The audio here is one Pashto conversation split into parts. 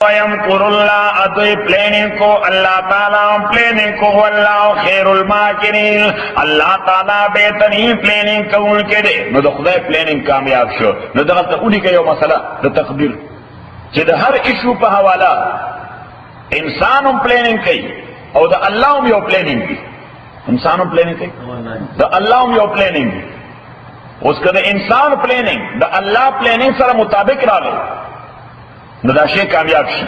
وَيَمْكُرُ اللَّهُ ادوی پلاننگ کو اللہ تعالی پلاننگ کو واللہ خیر الماکرین اللہ تعالی بہترین پلاننگ کون کے دے نو د خدای پلاننگ کامیاب شو نو دغه ته اونې کې یو مسله د تقدیر چې د هر ایشو په حواله انسان هم پلاننگ کوي او د الله هم یو پلاننگ دی انسان هم پلاننگ کوي د الله هم یو پلاننگ دی اوس که د انسان پلاننگ د الله پلاننگ سره مطابق راغی نو دا شی کامیاب شي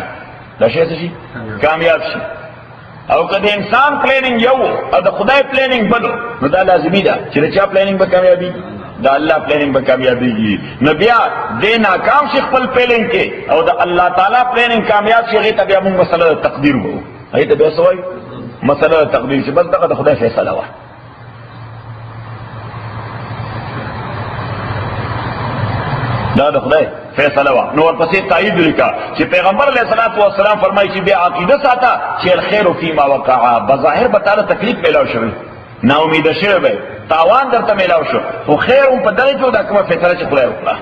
دا شی څه شي کامیاب شي او که د انسان پلاننگ یو او د خدای پلاننگ بل نو دا لازمی ده چې د چا پلاننگ به کامیابی دا الله پلاننگ به کامیابیږي نو بیا د ناکام شي خپل پلاننگ کې او د الله تعالی پلاننگ کامیاب شي هغه ته بیا موږ مسله تقدیر وو هغه ته بیا سوای مسله تقدیر چې بس دغه د خدای فیصله وه دا د خدای فیصله وا نو ورپسې تایید وکړه چې پیغمبر علیه الصلاۃ والسلام فرمایي چې بیا عقیده ساته چې الخير فيما وقع بظاهر به تعالی تکلیف میلاو شوی نا امید شوی به تاوان درته میلاو شو خو خیر هم په دغه کې دا کومه فیصله چې خدای وکړه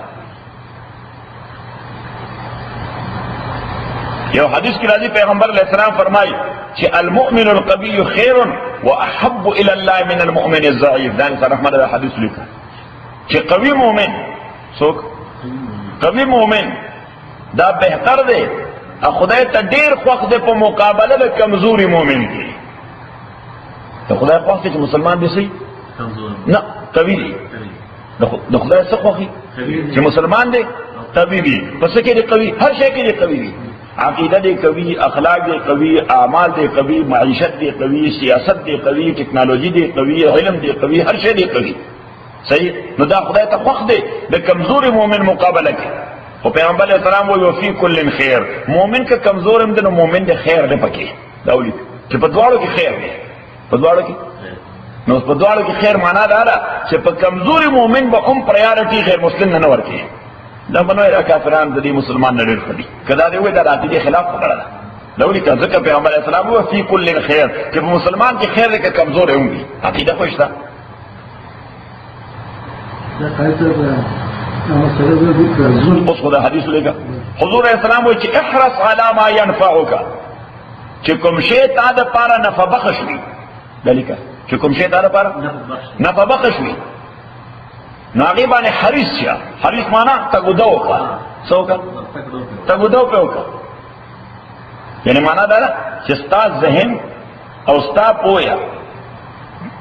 یو حدیث کې راځي پیغمبر علیه السلام فرمایي چې المؤمن القوي خير واحب الى الله من المؤمن الضعيف ځان سره رحمت الله حدیث لیکه چې قوي مؤمن څوک قوی مومن دا بہتر دے خدای ته ډیر خوښ دی په مقابله د کمزوري مومن کې ته خدای خوښ دی چې مسلمان دی سي نه قوی دی د خدای څخه خوښي چې مسلمان دی قوی دی پس کې دی قوی هر شي کې دی قوی دی عقیده دی قوی اخلاق دی قوی اعمال دی قوی معیشت دی قوی سیاست دی قوی ټیکنالوژي دی قوی علم دی قوی هر شي دی قوی صحیح نو دا خدای ته خوښ دی د کمزوري مؤمن مقابله کې او پیغمبر علیہ السلام وی وفي کل خیر مؤمن که کمزور هم دی نو مؤمن دی خیر دی پکې دا ولي چې په دواړو کې خیر دی په دواړو کې نو په دواړو کې خیر معنا دا ده چې په کمزوري مؤمن به هم پرایورټي غیر مسلم نه ورکړي دا بنوي دا کافران د دې مسلمان نه ډېر خدي کدا دی وای دا د دې خلاف خبره ده دا ولي که ځکه پیغمبر علیہ السلام وی وفي کل خیر چې په مسلمان کې خیر دی که کمزور هم دی عقیده خوښه اوس خدا حدیث لګا حضور اسلام وی چې احرص علی ما ينفعك چې کوم شی تا د پاره نفع بخښ وي دلیکا چې کوم شی تا د پاره نفع بخښ وي نو هغه باندې حریص شه حریص معنا تګودو کا څوک تګودو په وکا یعنی معنا دا چې ستا ذهن او ستا پویا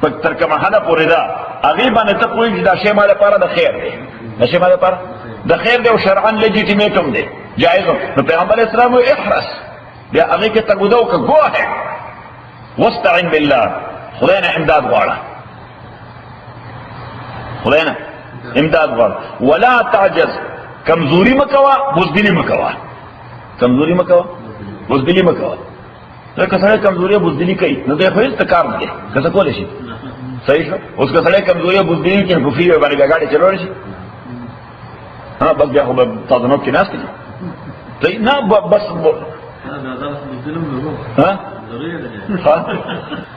په تر کومه حدا پورې دا هغه باندې ته کوئی دا شی مال لپاره د خیر دی دا شی مال لپاره د خیر دی او شرعاً لیجیټیمیټم دی جایز نو پیغمبر اسلام احرص بیا هغه کې تګودو کا ګوه واستعن بالله خدای نه امداد غواړه خدای نه امداد غواړه ولا تعجز کمزوری مکوا بزدلی مکوا کمزوری مکوا بزدلی مکوا لکه سره کمزوری بزدلی کوي نو دا خو هیڅ کار نه دی که څه کولای شي صحیح شو اوس که سړی کمزوري بزدلي کې ګفي باندې ګاډي چلولی شي ها بس بیا خو به تازنوب کې ناست دي صحیح نه بس ها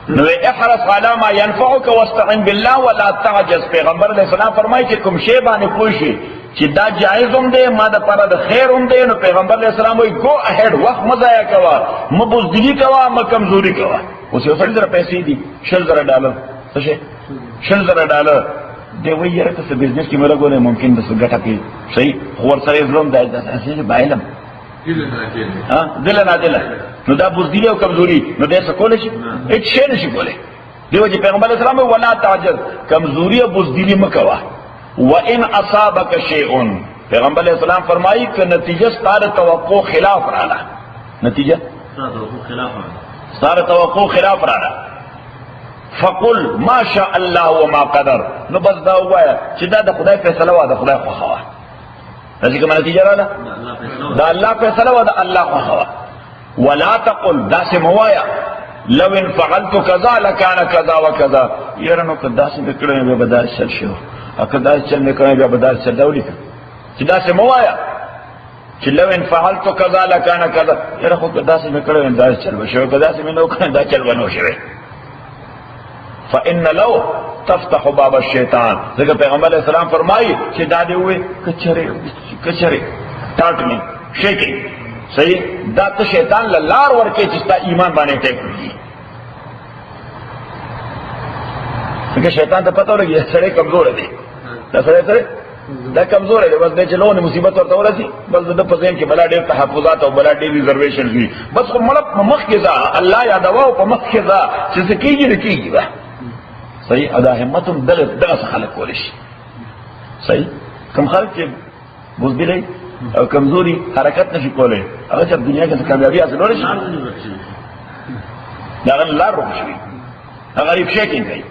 نو احرص على ما ينفعك واستعن بالله ولا تعجز پیغمبر علیہ السلام فرمایي چې کوم شی باندې پوه شي چې دا جایز هم دی ما د پاره د خیر هم دی نو پیغمبر علیہ السلام وایي گو اهډ وخت مزایا کوا م بزدلی کوا م کمزوری کوا اوس یو سړي سره پیسې دي $10,000 څه شي $10,000 دی وایي یاره که څه بزنس کې مې لګولی ممکن د څه ګټه کوي صحیح خو ورسره یې زړه هم دی بایلم دله نادله نو دا بزدلی او کمزوری نو دی څه کولی شي هېڅ شی نه شي کولی دی وجه پیغمبر علیہ السلام ولا تعجز کمزوری او بزدلی مه کوه وَإِنْ أَصَابَكَ شَيْءٌ پیغمبر علیہ السلام فرمائی کہ نتیجہ ستار توقع خلاف رانا نتیجہ ستار توقع خلاف رانا فقل ما شاء الله وما قدر نو بس دا ہوا چی دا خدای فیصلہ وا دا خدای خواہوا رضی کما نتیجہ رانا دا اللہ فیصلہ وا دا اللہ خواہوا ولا تقل دا سے موایا لو ان فعلت کذا لکان کذا وکذا یرنو کدا سے بکڑے میں بدار چل شو اکه دا چل نه کوي بیا بدار چل دا ولیکه چې دا څه موایا چې لو ان فعلت كذا لكان كذا یره خو دا څه کړو دا چل وشو کدا څه نو کړه دا چل ونو شوی فان لو تفتح باب الشیطان ځکه پیغمبر علیہ السلام فرمایي چې دا دی وې کچره ټاټنی شیکی صحیح دا ته شیطان لار ورکې چې ستا ایمان باندې ټیک کړي. ځکه شیطان ته پته ولګي سړی کمزور دی، دا سړی دا کمزور دی، بس دی چې لوونه مصیبت ورته ورسي بس د په ذهن کې بلا ډېر تحفظات او بلا ډېر ریزرویشن وي، بس خو مړه په مخ کې ځه الله یادوه او په مخ کې ځه چې څه کېږي نه کېږي به. صحیح ادا همت هم دغه خلک کولی شي. صحیح کوم خلک چې بزدلۍ او کمزوري حرکت نشي کولی هغه چې دنیا کې کامیابي حاصلولی شي د هغه لار روښ شي هغه ریف شیکینګ کوي